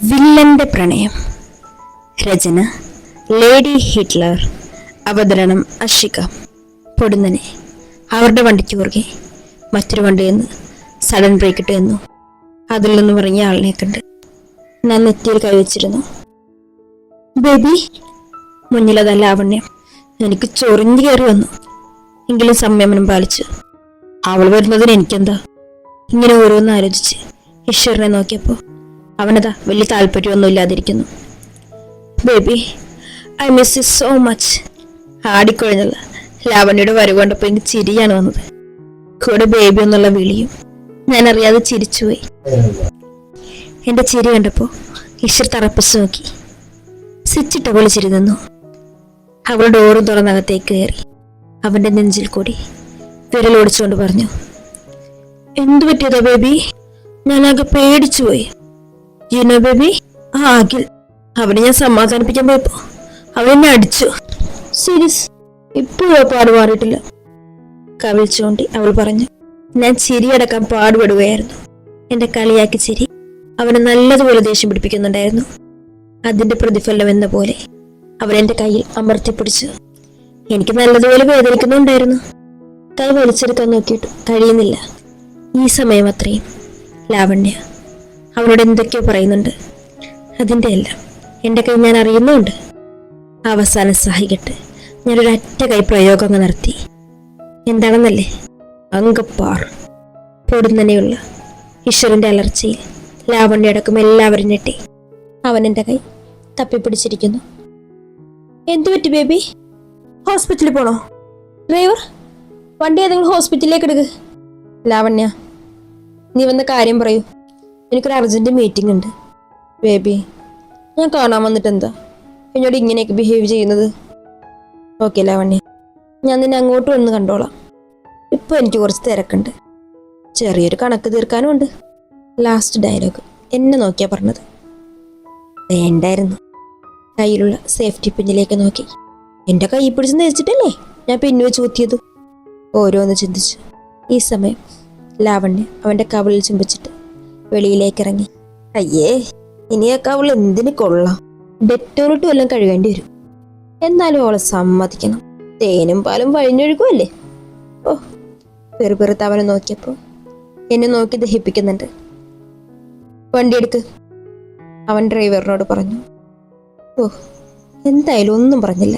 വില്ലന്റെ പ്രണയം. രചന lady Hitler. അവതരണം അഷിക. പൊടുന്നനെ അവരുടെ വണ്ടിക്ക് കുറുകെ മറ്റൊരു വണ്ടിയിൽ നിന്ന് സഡൻ ബ്രേക്ക് ഇട്ട് നിന്നു. അതിൽ നിന്നും ഇറങ്ങിയ ആളിനെ കണ്ട് ഞാൻ നെറ്റിയിൽ കൈവച്ചിരുന്നു. ബേബി. മുന്നിലത് ലാവണ്യം. എനിക്ക് ചൊറിഞ്ഞു കയറി വന്നു. എങ്കിലും സംയമനം പാലിച്ചു. അവൾ വരുന്നതിന് എനിക്കെന്താ? ഇങ്ങനെ ഓരോന്ന് ആലോചിച്ച് ഈശ്വരനെ നോക്കിയപ്പോൾ അവനതാ വലിയ താല്പര്യമൊന്നും ഇല്ലാതിരിക്കുന്നു. Baby, I miss you so much. ആടിക്കൊഴിഞ്ഞല്ല ലാവണ്യയുടെ വരവ് കണ്ടപ്പോൾ എനിക്ക് ചിരിയാണ് വന്നത്. കൂടെ ബേബി എന്നുള്ള വിളിയും. ഞാൻ അറിയാതെ ചിരിച്ചുപോയി. എന്റെ ചിരി കണ്ടപ്പോൾ ഈശ്വർ തറപ്പിച്ച് നോക്കി. സ്വിച്ചിട്ട പോലെ ചിരി നിന്നു. അവൾ ഡോറും തുറന്നകത്തേക്ക് കയറി അവന്റെ നെഞ്ചിൽ കൂടി വിരലോടിച്ചുകൊണ്ട് പറഞ്ഞു, എന്തു പറ്റിയതാ ബേബി? ഞാനാകെ പേടിച്ചു പോയി. യുനോ ബേബി, ആ അഖിൽ, അവനെ ഞാൻ സമാധാനിപ്പിക്കാൻ പോയപ്പോ അവനെന്നെ അടിച്ചു. സീരിയസ്? ഇപ്പോഴും പാട് മാറിയിട്ടില്ല. കവിളിച്ചുകൊണ്ട് അവൾ പറഞ്ഞു. ഞാൻ ചിരിയടക്കാൻ പാടുപെടുകയായിരുന്നു. എന്റെ കളിയാക്കി ചിരി അവനെ നല്ലതുപോലെ ദേഷ്യം പിടിപ്പിക്കുന്നുണ്ടായിരുന്നു. അതിന്റെ പ്രതിഫലനം എന്ന പോലെ അവൻ എന്റെ കയ്യിൽ അമർത്തിപ്പിടിച്ചു. എനിക്ക് നല്ലതുപോലെ വേദനിക്കുന്നുണ്ടായിരുന്നു. കൈ വലിച്ചെടുക്കാൻ നോക്കിയിട്ടു കഴിയുന്നില്ല. ഈ സമയം അത്രയും ലാവണ്യ അവനോട് എന്തൊക്കെയോ പറയുന്നുണ്ട്. അതിൻ്റെ എല്ലാം എൻ്റെ കൈ ഞാൻ അറിയുന്നുണ്ട്. അവസാനം സഹികെട്ട് ഞാനൊരു അറ്റ കൈ പ്രയോഗം അങ്ങ് നടത്തി. എന്താണെന്നല്ലേ? അങ്കപ്പാർ. പൊടുന്നനെയുള്ള ഈശ്വരൻ്റെ അലർച്ചയിൽ ലാവണ്യ അടക്കം എല്ലാവരും ഞെട്ടി. അവൻ എൻ്റെ കൈ തപ്പിപ്പിടിച്ചിരിക്കുന്നു. എന്തു പറ്റി ബേബി? ഹോസ്പിറ്റലിൽ പോണോ? ഡ്രൈവർ, വണ്ടി ഏതെങ്കിലും ഹോസ്പിറ്റലിലേക്ക് എടുക്ക്. ലാവണ്യ, നീ വന്ന കാര്യം പറയൂ. എനിക്കൊരു അർജന്റ് മീറ്റിംഗ് ഉണ്ട്. ബേബി, ഞാൻ കാണാൻ വന്നിട്ട് എന്താ എന്നോട് ഇങ്ങനെയൊക്കെ ബിഹേവ് ചെയ്യുന്നത്? ഓക്കെ ലാവണ്യ, ഞാൻ നിന്നെ അങ്ങോട്ട് വന്ന് കണ്ടോളാം. ഇപ്പൊ എനിക്ക് കുറച്ച് തിരക്കുണ്ട്. ചെറിയൊരു കണക്ക് തീർക്കാനും ഉണ്ട്. ലാസ്റ്റ് ഡയലോഗ് എന്നെ നോക്കിയാ പറഞ്ഞത്. വേണ്ടായിരുന്നു. കയ്യിലുള്ള സേഫ്റ്റി പിന്നിലേക്ക് നോക്കി. എന്റെ കൈ പിടിച്ച് നെച്ചിട്ടല്ലേ ഞാൻ പിന്നു വെച്ച് കുത്തിയത്. ഓരോന്ന് ചിന്തിച്ചു. ഈ സമയം ലാവണ്യ അവന്റെ കവിളിൽ ചുംബിച്ചിട്ട് വെളിയിലേക്ക് ഇറങ്ങി. അയ്യേ, ഇനിയൊക്കെ അവൾ എന്തിന് കൊള്ളാം. ഡെറ്റോറിട്ട് വല്ലതും കഴുകേണ്ടി വരും. എന്നാലും അവളെ സമ്മതിക്കണം. തേനും പാലും വഴിഞ്ഞൊഴുകുമല്ലേ. ഓ, പെറുപെറുത്ത് അവനെ നോക്കിയപ്പോൾ എന്നെ നോക്കി ദഹിപ്പിക്കുന്നുണ്ട്. വണ്ടി എടുക്ക്, അവൻ ഡ്രൈവറിനോട് പറഞ്ഞു. ഓ, എന്തായാലും ഒന്നും പറഞ്ഞില്ല.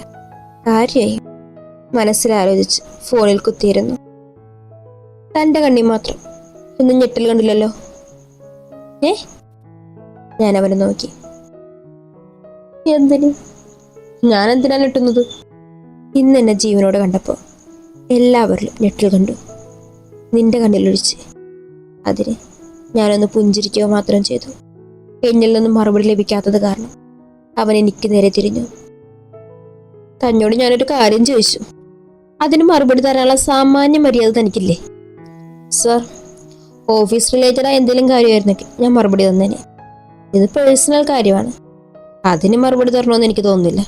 കാര്യമായി. മനസ്സിലാലോചിച്ച് ഫോണിൽ കുത്തിയിരുന്നു. തൻ്റെ കണ്ണി മാത്രം ഒന്നും ഞെട്ടൽ കണ്ടില്ലല്ലോ. ഞാൻ അവനെ നോക്കി. എന്തിന്? ഞാൻ എന്തിനാണ് ഞെട്ടുന്നത്? ഇന്ന് എന്നെ ജീവനോട് കണ്ടപ്പോൾ എല്ലാവരിലും ഞെട്ടൽ കണ്ടു. നിന്റെ കണ്ണിലൊഴിച്ച്. അതിന് ഞാനൊന്ന് പുഞ്ചിരിക്കുക മാത്രം ചെയ്തു. എന്നിൽ നിന്നും മറുപടി ലഭിക്കാത്തത് കാരണം അവൻ എനിക്ക് നേരെ തിരിഞ്ഞു. തന്നോട് ഞാനൊരു കാര്യം ചോദിച്ചു. അതിന് മറുപടി തരാനുള്ള സാമാന്യ മര്യാദ തനിക്കില്ലേ? സർ, ഓഫീസ് റിലേറ്റഡായ എന്തെങ്കിലും കാര്യമായിരുന്നെങ്കിൽ ഞാൻ മറുപടി തന്നേനെ. ഇത് പേഴ്സണൽ കാര്യമാണ്. അതിന് മറുപടി തരണമെന്ന് എനിക്ക് തോന്നുന്നില്ല.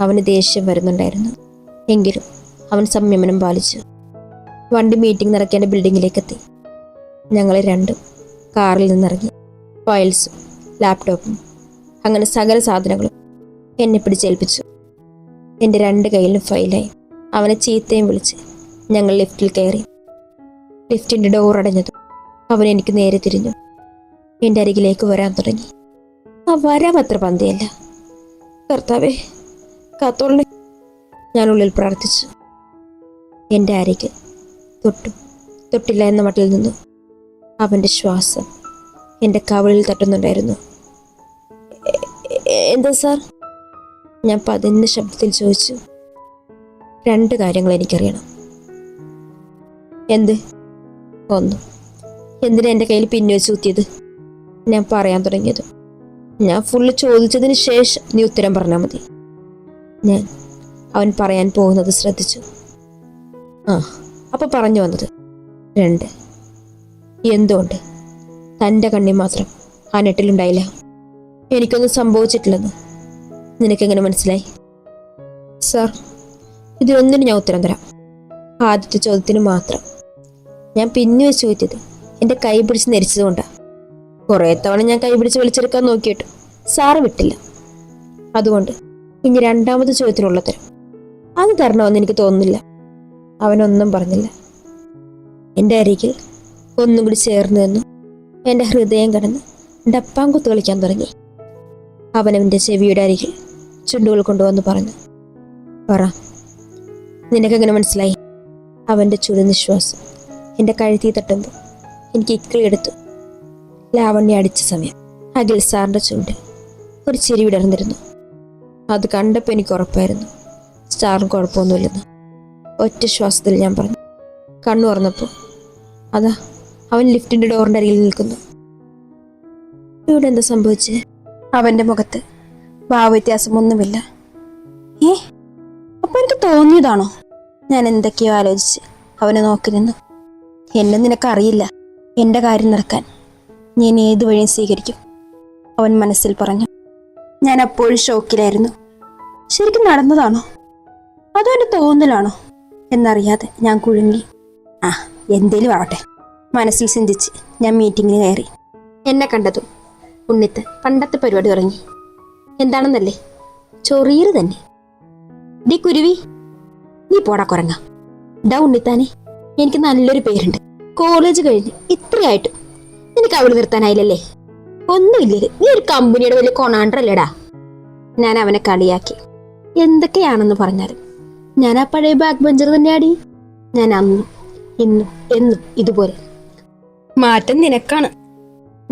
അവന് ദേഷ്യം വരുന്നുണ്ടായിരുന്നു. എങ്കിലും അവൻ സംയമനം പാലിച്ചു. വണ്ടി മീറ്റിംഗ് നടക്കേണ്ട ബിൽഡിങ്ങിലേക്ക് എത്തി. ഞങ്ങൾ രണ്ടും കാറിൽ നിന്നിറങ്ങി. ഫയൽസും ലാപ്ടോപ്പും അങ്ങനെ സകല സാധനങ്ങളും എന്നെ പിടിച്ചേൽപ്പിച്ചു. എൻ്റെ 2 കൈയിലും ഫയലായി. അവനെ ചീത്തയും വിളിച്ച് ഞങ്ങൾ ലിഫ്റ്റിൽ കയറി. ലിഫ്റ്റിൻ്റെ ഡോർ അടഞ്ഞതും അവൻ എനിക്ക് നേരെ തിരിഞ്ഞു. എൻ്റെ അരികിലേക്ക് വരാൻ തുടങ്ങി. ആ വരാൻ അത്ര പന്തിയല്ല. കർത്താവേ, കാത്തോളണേ, ഞാനുള്ളിൽ പ്രാർത്ഥിച്ചു. എൻ്റെ അരികിൽ തൊട്ടില്ല എന്ന മട്ടിൽ നിന്നു. അവൻ്റെ ശ്വാസം എൻ്റെ കവിളിൽ തട്ടുന്നുണ്ടായിരുന്നു. എന്താ സാർ? ഞാൻ പതിഞ്ഞ ശബ്ദത്തിൽ ചോദിച്ചു. 2 കാര്യങ്ങൾ എനിക്കറിയണം. എന്ത്? 1, എന്തിനാ എൻ്റെ കയ്യിൽ പിന്നുവെച്ച് കുത്തിയത്? ഞാൻ പറയാൻ തുടങ്ങിയത്. ഞാൻ ഫുള്ള് ചോദിച്ചതിന് ശേഷം നീ ഉത്തരം പറഞ്ഞാൽ മതി. ഞാൻ അവൻ പറയാൻ പോകുന്നത് ശ്രദ്ധിച്ചു. അപ്പൊ പറഞ്ഞു വന്നത്. 2, എന്തുകൊണ്ട് തൻ്റെ കണ്ണി മാത്രം ആ നെട്ടിലുണ്ടായില്ല? എനിക്കൊന്നും സംഭവിച്ചിട്ടില്ലെന്ന് നിനക്കെങ്ങനെ മനസ്സിലായി? സാർ, ഇതിലൊന്നിനും ഞാൻ ഉത്തരം തരാം. ആദ്യത്തെ ചോദ്യത്തിന് മാത്രം. ഞാൻ പിന്നു വെച്ച് കുത്തിയത് എൻ്റെ കൈ പിടിച്ച് നെരിച്ചതുകൊണ്ടാണ്. കുറേ തവണ ഞാൻ കൈപിടിച്ച് വിളിച്ചെടുക്കാൻ നോക്കിയിട്ടു സാറ് വിട്ടില്ല. അതുകൊണ്ട് ഇനി രണ്ടാമത് ചോദ്യത്തിനുള്ള തരം അത് തരണമെന്ന് എനിക്ക് തോന്നുന്നില്ല. അവനൊന്നും പറഞ്ഞില്ല. എൻ്റെ അരികിൽ ഒന്നും കൂടി ചേർന്ന് നിന്നു. എൻ്റെ ഹൃദയം കടന്ന് ഡപ്പാങ്കുത്ത് കളിക്കാൻ തുടങ്ങി. അവനവൻ്റെ ചെവിയുടെ അരികിൽ ചുണ്ടുകൾ കൊണ്ടുവന്ന് പറഞ്ഞു, പറ, നിനക്കെങ്ങനെ മനസ്സിലായി? അവൻ്റെ ചുടുനിശ്വാസം എൻ്റെ കഴുത്തി തട്ടുമ്പോൾ എനിക്ക് ഇക്കിളിയെടുത്തു. ലാവണ്യ അടിച്ച സമയം അഖിൽ സാറിൻ്റെ ചുണ്ടിൽ ഒരു ചിരി വിടർന്നിരുന്നു. അത് കണ്ടപ്പോൾ എനിക്ക് ഉറപ്പായിരുന്നു സാറിന് കുഴപ്പമൊന്നുമില്ലെന്ന്. ഒറ്റ ശ്വാസത്തിൽ ഞാൻ പറഞ്ഞു. കണ്ണു തുറന്നപ്പോൾ അതാ അവൻ ലിഫ്റ്റിൻ്റെ ഡോറിൻ്റെ അരികിൽ നിൽക്കുന്നു. ഇവിടെ എന്താ സംഭവിച്ചേ? അവൻ്റെ മുഖത്ത് ഭാവവ്യത്യാസമൊന്നുമില്ല. അപ്പൊ എനിക്ക് തോന്നിയതാണോ? ഞാൻ എന്തൊക്കെയോ ആലോചിച്ച് അവനെ നോക്കി നിന്നു. എന്നെ നിനക്കറിയില്ല. എൻ്റെ കാര്യം നടക്കാൻ ഞാൻ ഏതു വഴിയും സ്വീകരിക്കും, അവൻ മനസ്സിൽ പറഞ്ഞു. ഞാൻ അപ്പോഴും ഷോക്കിലായിരുന്നു. ശരിക്കും നടന്നതാണോ അതോ എൻ്റെ തോന്നലാണോ എന്നറിയാതെ ഞാൻ കുഴുങ്ങി. എന്തേലും ആവട്ടെ, മനസ്സിൽ ചിന്തിച്ച് ഞാൻ മീറ്റിങ്ങിന് കയറി. എന്നെ കണ്ടതും ഉണ്ണിത്ത് പണ്ടത്തെ പരിപാടി തുടങ്ങി. എന്താണെന്നല്ലേ? ചൊറിയറ് തന്നെ. ഡി കുരുവി, നീ പോടാ കുരങ്ങ. ഡാ ഉണ്ണിത്താനെ, എനിക്ക് നല്ലൊരു പേരുണ്ട്. കോളേജ് കഴിഞ്ഞ് ഇത്രയായിട്ടും നിനക്ക് അവള് നിർത്താനായില്ലല്ലേ? ഒന്നുമില്ലേ, നീ ഒരു കമ്പനിയുടെ വലിയ കൊണാണ്ടറല്ലേടാ. ഞാൻ അവനെ കളിയാക്കി. എന്തൊക്കെയാണെന്ന് പറഞ്ഞാലും ഞാൻ ആ പഴയ ബാക്ക് ബെഞ്ചർ തന്നെയാടി. ഞാൻ അന്നും ഇന്നും എന്നും ഇതുപോലെ. മാറ്റം നിനക്കാണ്.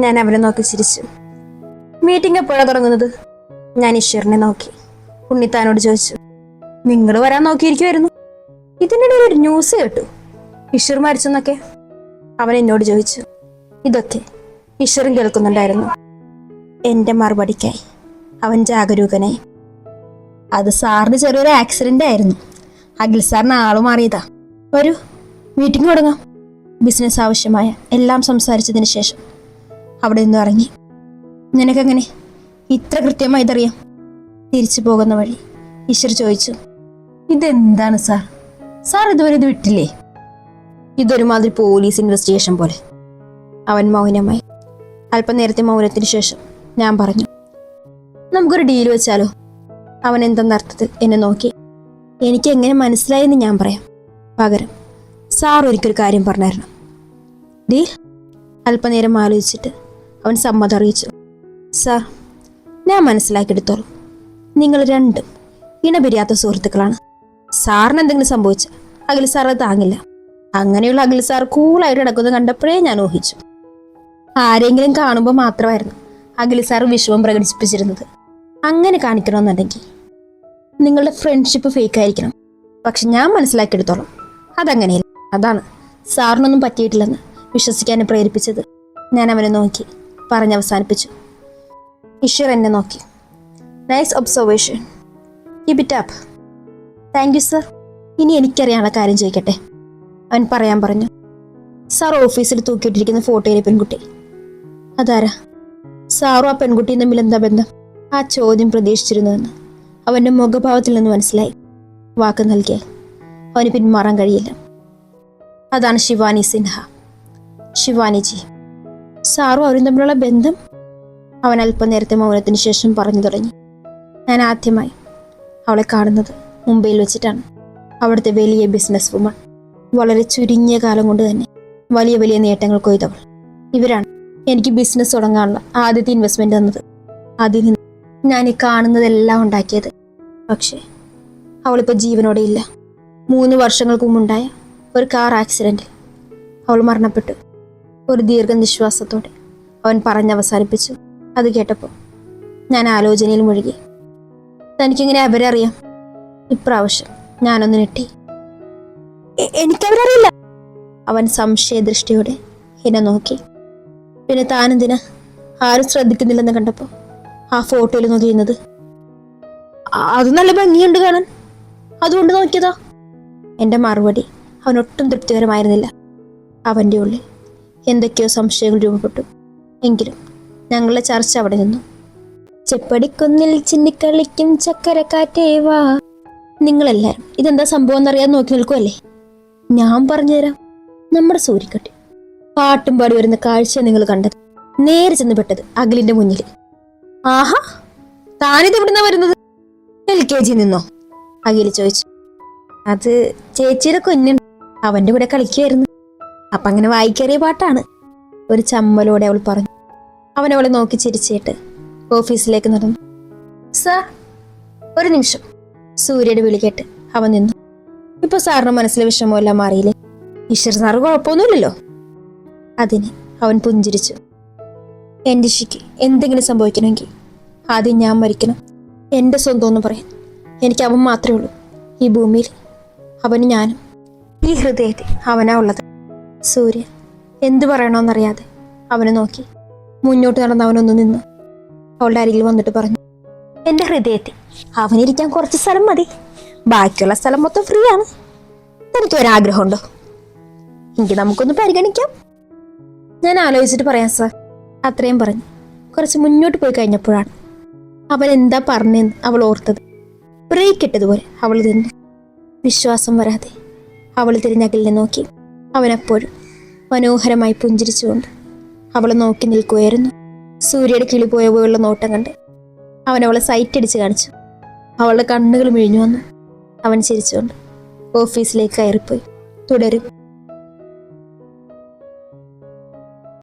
ഞാൻ അവനെ നോക്കി ചിരിച്ചു. മീറ്റിംഗ് എപ്പോഴാണ് തുടങ്ങുന്നത്? ഞാൻ ഈശ്വരനെ നോക്കി ഉണ്ണിത്താനോട് ചോദിച്ചു. നിങ്ങൾ വരാൻ നോക്കിയിരിക്കുമായിരുന്നു. ഇതിനിടയിൽ ഒരു ന്യൂസ് കേട്ടു, ഈശ്വർ മരിച്ചെന്നൊക്കെ. അവൻ എന്നോട് ചോദിച്ചു. ഇതൊക്കെ ഈശ്വരൻ കേൾക്കുന്നുണ്ടായിരുന്നു. എൻ്റെ മറുപടിക്കായി അവൻ ജാഗരൂകനായി. അത് സാറിന് ചെറിയൊരു ആക്സിഡന്റ് ആയിരുന്നു. അഖിൽ സാറിന് ആള് മാറിയതാ. വരൂ, മീറ്റിംഗ് തുടങ്ങാം. ബിസിനസ് ആവശ്യമായ എല്ലാം സംസാരിച്ചതിന് ശേഷം അവിടെ നിന്ന് ഇറങ്ങി. നിനക്കെങ്ങനെ ഇത്ര കൃത്യമായി ഇതറിയാം? തിരിച്ചു പോകുന്ന വഴി ഈശ്വർ ചോദിച്ചു. ഇതെന്താണ് സാർ? സാർ ഇതുവരെ ഇത് വിട്ടില്ലേ? ഇതൊരുമാതിരി പോലീസ് ഇൻവെസ്റ്റിഗേഷൻ പോലെ. അവൻ മൗനമായി. അല്പനേരത്തെ മൗനത്തിന് ശേഷം ഞാൻ പറഞ്ഞു, നമുക്കൊരു ഡീൽ വെച്ചാലോ? അവൻ എന്തെന്ന അർത്ഥത്തിൽ എന്നെ നോക്കി. എനിക്ക് എങ്ങനെ മനസ്സിലായെന്ന് ഞാൻ പറയാം. പകരം സാർ ഒരിക്കൽ കാര്യം പറഞ്ഞായിരുന്നു. ഡീൽ? അല്പനേരം ആലോചിച്ചിട്ട് അവൻ സമ്മതം അറിയിച്ചു. സാർ, ഞാൻ മനസ്സിലാക്കിയെടുത്തോളൂ, നിങ്ങൾ രണ്ടും ഇണപിരിയാത്ത സുഹൃത്തുക്കളാണ്. സാറിന് എന്തെങ്കിലും സംഭവിച്ചാൽ അഖിൽ സാർ അത് താങ്ങില്ല. അങ്ങനെയുള്ള അഖിൽ സാർ കൂളായിട്ട് കിടക്കുന്നത് കണ്ടപ്പോഴേ ഞാൻ ഊഹിച്ചു. ആരെങ്കിലും കാണുമ്പോൾ മാത്രമായിരുന്നു അഖിൽ സാർ വിഷമം പ്രകടിപ്പിച്ചിരുന്നത്. അങ്ങനെ കാണിക്കണമെന്നുണ്ടെങ്കിൽ നിങ്ങളുടെ ഫ്രണ്ട്ഷിപ്പ് ഫേക്ക് ആയിരിക്കണം. പക്ഷെ ഞാൻ മനസ്സിലാക്കിയെടുത്തോളാം അതങ്ങനെയല്ല. അതാണ് സാറിനൊന്നും പറ്റിയിട്ടില്ലെന്ന് വിശ്വസിക്കാനും പ്രേരിപ്പിച്ചത്. ഞാൻ അവനെ നോക്കി പറഞ്ഞവസാനിപ്പിച്ചു. ഈശ്വർ എന്നെ നോക്കി. Nice observation, keep it up. Thank you sir. ഇനി എനിക്കറിയാനുള്ള കാര്യം ചോദിക്കട്ടെ? അവൻ പറയാൻ പറഞ്ഞു. സാർ ഓഫീസിൽ തൂക്കിയിട്ടിരിക്കുന്ന ഫോട്ടോയിലെ പെൺകുട്ടി അതാരാ? സാറും ആ പെൺകുട്ടിയും തമ്മിൽ എന്താ ബന്ധം? ആ ചോദ്യം പ്രതീക്ഷിച്ചിരുന്നുവെന്ന് അവൻ്റെ മുഖഭാവത്തിൽ നിന്ന് മനസ്സിലായി. വാക്ക് നൽകിയാൽ അവന് പിന്മാറാൻ കഴിയില്ല. അതാണ് ശിവാനി സിൻഹ. ശിവാനിജി. സാറും അവരും തമ്മിലുള്ള ബന്ധം? അവൻ അല്പനേരത്തെ മൗനത്തിന് ശേഷം പറഞ്ഞു തുടങ്ങി. ഞാൻ ആദ്യമായി അവളെ കാണുന്നത് മുംബൈയിൽ വെച്ചിട്ടാണ്. അവിടുത്തെ വലിയ ബിസിനസ് വുമൺ. വളരെ ചുരുങ്ങിയ കാലം കൊണ്ട് തന്നെ വലിയ വലിയ നേട്ടങ്ങൾ കൊയ്തവൾ. ഇവരാണ് എനിക്ക് ബിസിനസ് തുടങ്ങാനുള്ള ആദ്യത്തെ ഇൻവെസ്റ്റ്മെന്റ് തന്നത്. അതിൽ നിന്ന് ഞാൻ ഈ കാണുന്നതെല്ലാം ഉണ്ടാക്കിയത്. പക്ഷേ അവളിപ്പോൾ ജീവനോടെ ഇല്ല. 3 വർഷങ്ങൾക്ക് മുമ്പുണ്ടായ ഒരു കാർ ആക്സിഡന്റിൽ അവൾ മരണപ്പെട്ടു. ഒരു ദീർഘനിശ്വാസത്തോടെ അവൻ പറഞ്ഞവസാനിപ്പിച്ചു. അത് കേട്ടപ്പോൾ ഞാൻ ആലോചനയിൽ മുഴുകി. തനിക്കിങ്ങനെ അവരെ അറിയാം? ഇപ്രാവശ്യം ഞാനൊന്ന് ഞെട്ടി. എനിക്കവരറിയില്ല. അവൻ സംശയദൃഷ്ടിയോടെ എന്നെ നോക്കി. പിന്നെ താനെന്തിനാ ആരും ശ്രദ്ധിക്കുന്നില്ലെന്ന് കണ്ടപ്പോൾ ആ ഫോട്ടോയിൽ നോക്കിയിരുന്നത്? അത് നല്ല ഭംഗിയുണ്ട് കാണാൻ, അതുകൊണ്ട് നോക്കിയതാ. എൻ്റെ മറുപടി അവനൊട്ടും തൃപ്തികരമായിരുന്നില്ല. അവൻ്റെ ഉള്ളിൽ എന്തൊക്കെയോ സംശയങ്ങൾ രൂപപ്പെട്ടു. എങ്കിലും ഞങ്ങളുടെ ചർച്ച അവിടെ നിന്നു. ചെപ്പടിക്കുന്നിൽ ചിന്നിക്കളിക്കും ചക്കരക്കാറ്റേവാ. നിങ്ങളെല്ലാവരും ഇതെന്താ സംഭവം എന്നറിയാൻ നോക്കി നിൽക്കുമല്ലേ? ഞാൻ പറഞ്ഞുതരാം. നമ്മുടെ സൂര്യക്കട്ടി പാട്ടും പാടി വരുന്ന കാഴ്ച നിങ്ങൾ കണ്ടത്. നേരെ ചെന്ന് പെട്ടത് അഖിലിന്റെ മുന്നിൽ. ആഹാ, താനിത് എവിടുന്നാ വരുന്നത്? LKG നിന്നോ? അഖിൽ ചോദിച്ചു. അത് ചേച്ചിയുടെ കുഞ്ഞുണ്ട്, അവന്റെ കൂടെ കളിക്കുമായിരുന്നു. അപ്പൊ അങ്ങനെ വായിക്കേറിയ പാട്ടാണ്, ഒരു ചമ്മലോടെ അവൾ പറഞ്ഞു. അവൻ അവളെ നോക്കി ചിരിച്ചിട്ട് ഓഫീസിലേക്ക് നടന്നു. സാർ, ഒരു നിമിഷം. സൂര്യയുടെ വിളി കേട്ട് അവൻ നിന്നു. ഇപ്പൊ സാറിന് മനസ്സിലെ വിഷമമെല്ലാം മാറിയില്ലേ? ഈശ്വർ സാറ് കുഴപ്പമൊന്നുമില്ലല്ലോ? അതിന് അവൻ പുഞ്ചിരിച്ചു. എൻ്റെ ഇഷിക്ക് എന്തെങ്കിലും സംഭവിക്കണമെങ്കിൽ ആദ്യം ഞാൻ മരിക്കണം. എൻ്റെ സ്വന്തം എന്ന് പറയാൻ എനിക്ക് അവൻ മാത്രമേ ഉള്ളൂ ഈ ഭൂമിയിൽ. അവന് ഞാനും. ഈ ഹൃദയത്തിൽ അവനാ ഉള്ളത്. സൂര്യ എന്തു പറയണമെന്നറിയാതെ അവനെ നോക്കി. മുന്നോട്ട് നടന്ന് അവനൊന്ന് നിന്നു. അവളുടെ അരികിൽ വന്നിട്ട് പറഞ്ഞു, എൻ്റെ ഹൃദയത്തിൽ അവനിരിക്കാൻ കുറച്ച് സ്ഥലം മതി, ബാക്കിയുള്ള സ്ഥലം മൊത്തം ഫ്രീ ആണ്. തനിക്ക് ഒരാഗ്രഹമുണ്ടോ? എങ്കിൽ നമുക്കൊന്ന് പരിഗണിക്കാം. ഞാൻ ആലോചിച്ചിട്ട് പറയാം സാർ. അത്രയും പറഞ്ഞ് കുറച്ച് മുന്നോട്ട് പോയി കഴിഞ്ഞപ്പോഴാണ് അവൻ എന്താ പറഞ്ഞെന്ന് അവൾ ഓർത്തത്. ബ്രേക്ക് ഇട്ടതുപോലെ അവൾ തിരിഞ്ഞു. വിശ്വാസം വരാതെ അവൾ തിരിഞ്ഞ അഖിലിനെ നോക്കി. അവനപ്പോഴും മനോഹരമായി പുഞ്ചിരിച്ചുകൊണ്ട് അവളെ നോക്കി നിൽക്കുകയായിരുന്നു. സൂര്യയുടെ കിളി പോയ പോലുള്ള നോട്ടം കണ്ട് അവൻ അവളെ സൈറ്റ് അടിച്ച് കാണിച്ചു. അവളുടെ കണ്ണുകൾ മിഴിഞ്ഞു വന്നു. അവൻ ചിരിച്ചുകൊണ്ട് ഓഫീസിലേക്ക് കയറിപ്പോയി. തുടരും.